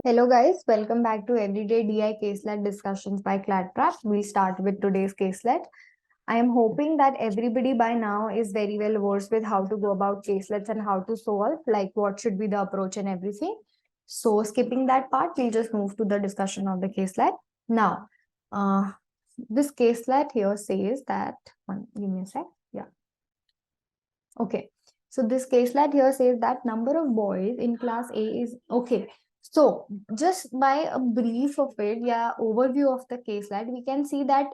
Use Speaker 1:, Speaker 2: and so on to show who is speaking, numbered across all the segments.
Speaker 1: Hello guys, welcome back to Everyday DI Caselet discussions by CladPrep. We'll start with today's caselet. I am hoping that everybody by now is very well versed with how to go about caselets and how to solve, like what should be the approach and everything. So skipping that part, we'll just move to the discussion of the caselet. Now, this caselet here says that, give me a sec. Yeah. Okay. So this caselet here says that number of boys in class A is okay. So just by a brief of it, yeah, overview of the caselet, we can see that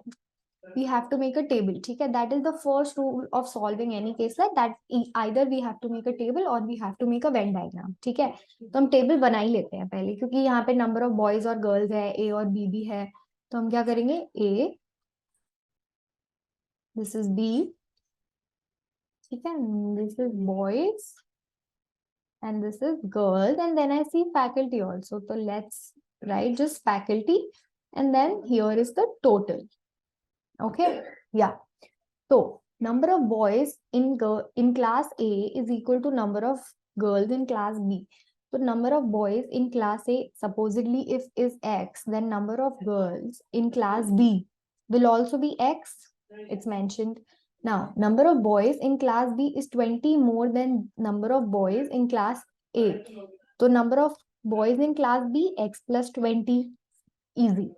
Speaker 1: we have to make a table. Okay, that is the first rule of solving any caselet. That either we have to make a table or we have to make a Venn diagram. ठीक है, तो हम table बना ही लेते हैं पहले, क्योंकि यहाँ पे नंबर ऑफ बॉयज और गर्ल्स है, ए और बी भी है, तो हम क्या करेंगे, ए, दिस इज बी, ठीक है, this is boys and this is girls, and then I see faculty also. So let's write just faculty, and then here is the total. Okay, yeah. So number of boys in class A is equal to number of girls in class B. So number of boys in class A supposedly if is X, then number of girls in class B will also be X. It's mentioned. Now, number of boys in class B is 20 more than number of boys in class A. So number of boys in class B, X plus 20, easy.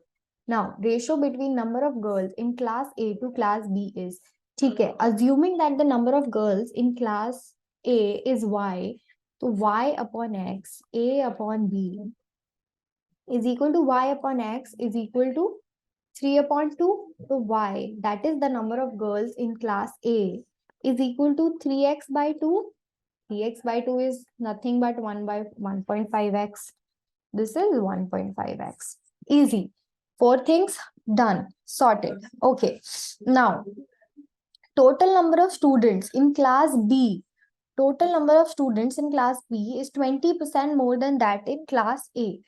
Speaker 1: Now, ratio between number of girls in class A to class B is, ठीक है, assuming that the number of girls in class A is Y, so Y upon X, A upon B is equal to Y upon X is equal to 3 upon 2. So Y, that is the number of girls in class A, is equal to 3x by 2. 3x by 2 is nothing but 1 by 1.5x. This is 1.5x. Easy. 4 things done, sorted. Okay. Now, total number of students in class B. Total number of students in class B is 20% more than that in class A.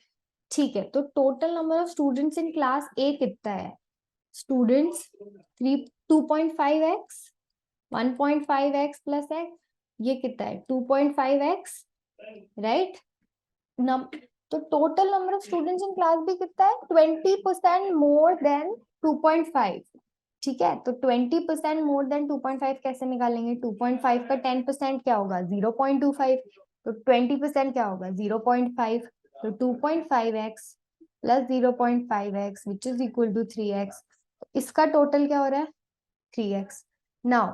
Speaker 1: ठीक है, तो total number of students in class A कितना है? Students 2.5x, 1.5x plus x, ये कितना है? 2.5x, right? तो total number of students in class B कितना है? 20% more than 2.5. ठीक है, तो 20% more than 2.5 कैसे निकालेंगे? 2.5 का 10% क्या होगा? 0.25. तो 20% क्या होगा? 0.5. तो 2.5x plus 0.5x which is equal to 3x. इसका टोटल क्या हो रहा है? 3x. Now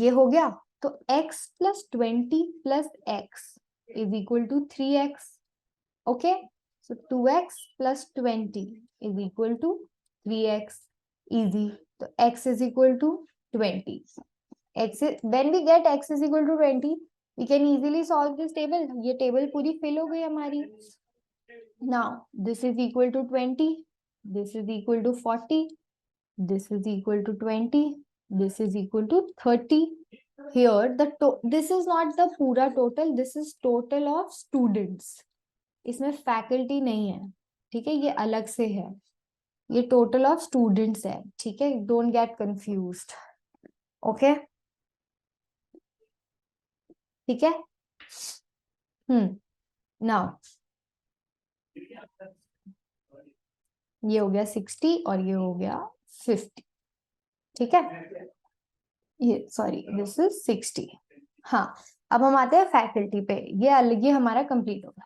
Speaker 1: ये हो गया, तो x plus 20 plus x is equal to 3x. Okay, so 2x plus 20 is equal to 3x. Easy. So x is equal to 20. When we get x is equal to 20, we can easily solve this table. ये table पूरी fill हो गई हमारी. Now this is equal to 20, this is equal to 40, this is equal to 20, this is equal to 30. Here this is not the पूरा total, this is total of students. इसमें faculty नहीं है, ठीक है, ये अलग से है, ये टोटल ऑफ स्टूडेंट्स है, ठीक है, डोंट गेट कंफ्यूज्ड. ओके, ठीक है. नाउ ये हो गया 60 और ये हो गया 50, ठीक है, ये सॉरी दिस इज 60. हाँ, अब हम आते हैं फैकल्टी पे. ये अलग ही हमारा कंप्लीट होगा.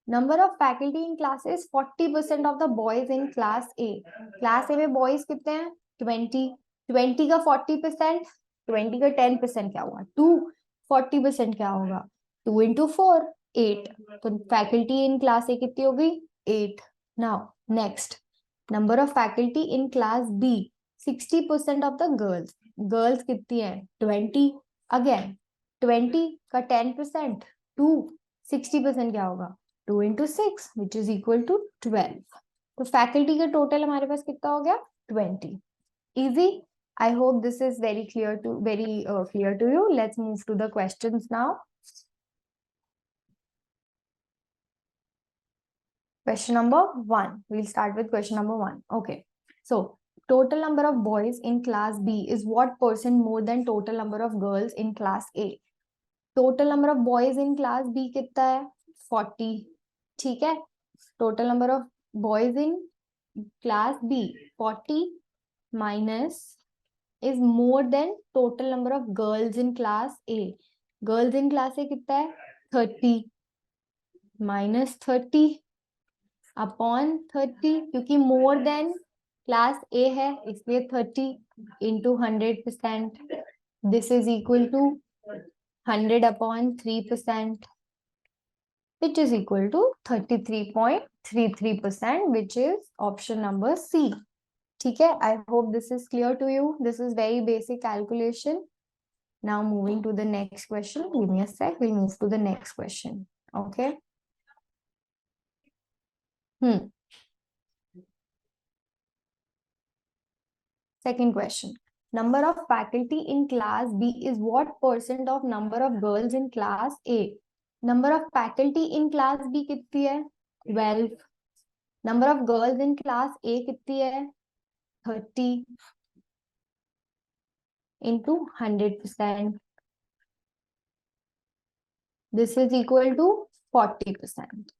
Speaker 1: Number of faculty in class is 40% of the boys in class A. Class A में boys कितने हैं? 20. 20 का 40%, 20 का 10% क्या होगा? 2. 40% क्या होगा? 2 into 4, 8. तो faculty in class A कितनी होगी? 8. Now next, number of faculty in class B. 60% of the girls. Girls कितनी है? 20. Again 20 का 10%, 2. 60% क्या होगा? 2 into 6 which is equal to 12. तो फैकल्टी का टोटल हमारे पास कितना हो गया? 20. Easy. I hope this is very clear to you. Let's move to the questions now. Question number 1. We'll start with question number 1. Okay. So total number of boys in class B is what percent more than total number of girls in class A? Total number of boys in class B कितना है? 40. ठीक है, total number of boys in class B 40 minus is more than total number of girls in class A. Girls in class A कितना है 30 minus 30 upon 30, क्योंकि more than class ए है इसलिए 30 into 100%. This is equal to 100 upon 3%, which is equal to 33.33%, which is option number C. ठीक है, I hope this is clear to you. This is very basic calculation. Now moving to the next question. Give me a sec. We'll move to the next question. Okay. Second question. Number of faculty in class B is what percent of number of girls in class A? Number of faculty in class B कितनी है 12. Number of girls in class A कितनी है 30 into 100%. This is equal to 40%.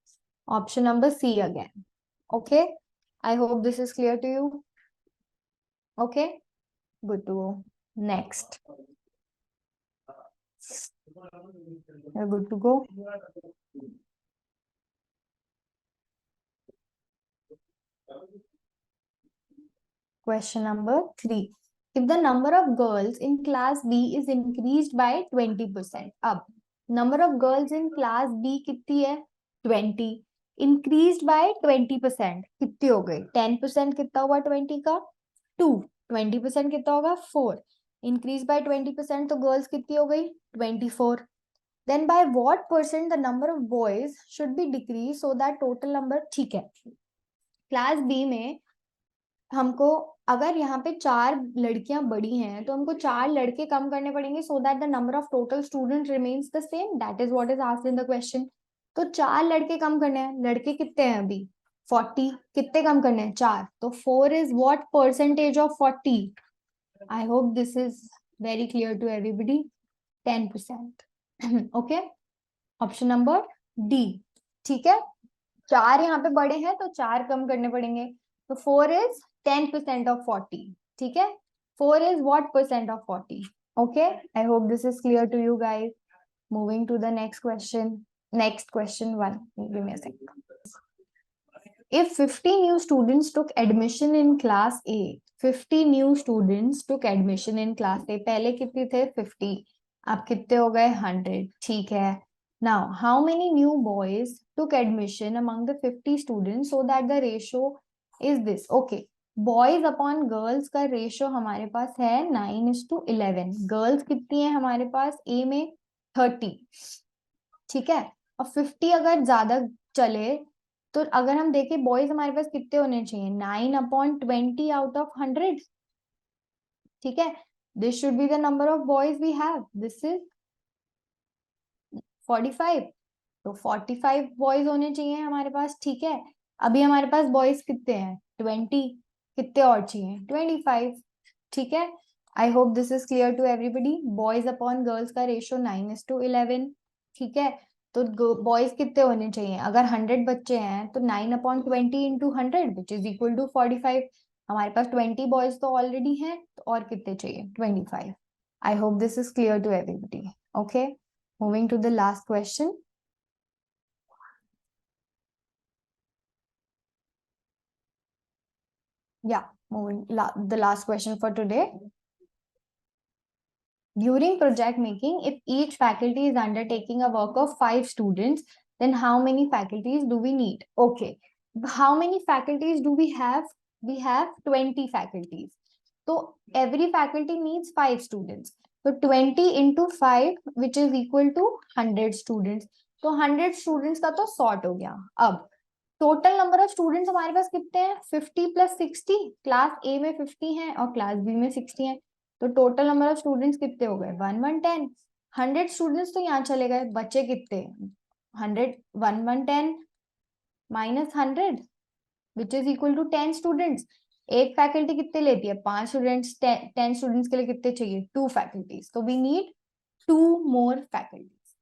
Speaker 1: Option number C again. Okay. I hope this is clear to you. Okay. Good to go. Next. You're good to go. Question number 3. If the number of girls in class B is increased by 20%. अब number of girls in class B कितनी है 20. Increased by 20%. कितनी हो गई 10% कितना हुआ 20 का 2. 20% कितना होगा 4. Increased by 20% तो girls कितनी हो गई 24. Then by what percent the number of boys should be decreased so that total number. ठीक है, क्लास बी में हमको अगर यहाँ पे 4 लड़कियां बड़ी हैं तो हमको 4 लड़के कम करने पड़ेंगे so that the number of total student remains the same. That is what is asked in the question. तो 4 लड़के कम करने हैं. लड़के कितने हैं अभी 40. कितने कम करने हैं 4. तो 4 is what percentage of 40. I hope this is very clear to everybody. 10%. Okay, option number D. ठीक है, 4 यहाँ पे बड़े हैं तो 4 कम करने पड़ेंगे. तो 4 इज 10% of 40. ठीक है, 4 is what percent of 40? Okay, I hope this is clear to you guys. Moving to the next question. Next question 1. Give me a second. If 50 new students took admission in class A, 50 new students took admission in class A. पहले कितने थे 50, अब कितने हो गए 100. ठीक है. Now, how many new boys took admission among the 50 students so that the ratio is this? Okay. Boys upon girls का रेशियो हमारे पास है 9:11. गर्ल्स कितनी है हमारे पास ए में 30. ठीक है, और 50 अगर ज्यादा चले तो अगर हम देखें बॉयज हमारे पास कितने होने चाहिए 9/20 आउट ऑफ 100. ठीक है, this should be the number of boys we have. This is 45. तो 45 बॉयज होने चाहिए हमारे पास. ठीक है, अभी हमारे पास बॉयज कितने हैं 20. कितने और चाहिए 25. ठीक है, I hope this is clear to everybody. Boys upon girls का रेशियो 9:11. ठीक है, तो बॉयज कितने होने चाहिए अगर 100 बच्चे हैं तो 9/20 into 100 which is equal to 45. हमारे पास 20 बॉयज तो ऑलरेडी हैं तो और कितने चाहिए 25. I hope this is clear to everybody. Okay, moving to the last question. Yeah, moving the last question for today. During project making, if each faculty is undertaking a work of 5 students, then how many faculties do we need? Okay, how many faculties do we have? We have 20 faculties. So every faculty needs 5 students. So 20 into 5, which is equal to 100 students. तो 100 students का तो sort हो गया. अब total number of students हमारे पास कितने हैं 50 + 60. Class ए में 50 हैं और क्लास बी में 60 हैं. तो टोटल नंबर ऑफ स्टूडेंट्स कितने हो गए 110. 100 स्टूडेंट्स तो यहाँ चले गए. बच्चे कितने 100. 110 minus 100 which is equal to 10 students. एक फैकल्टी कितने लेती है 5 स्टूडेंट्स. 10 स्टूडेंट्स के लिए कितने चाहिए 2 फैकल्टीज. तो we need 2 more faculties.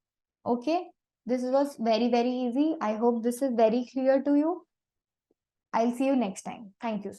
Speaker 1: Okay, This was very, very easy. I hope this is very clear to you. I'll see you next time. Thank you so much.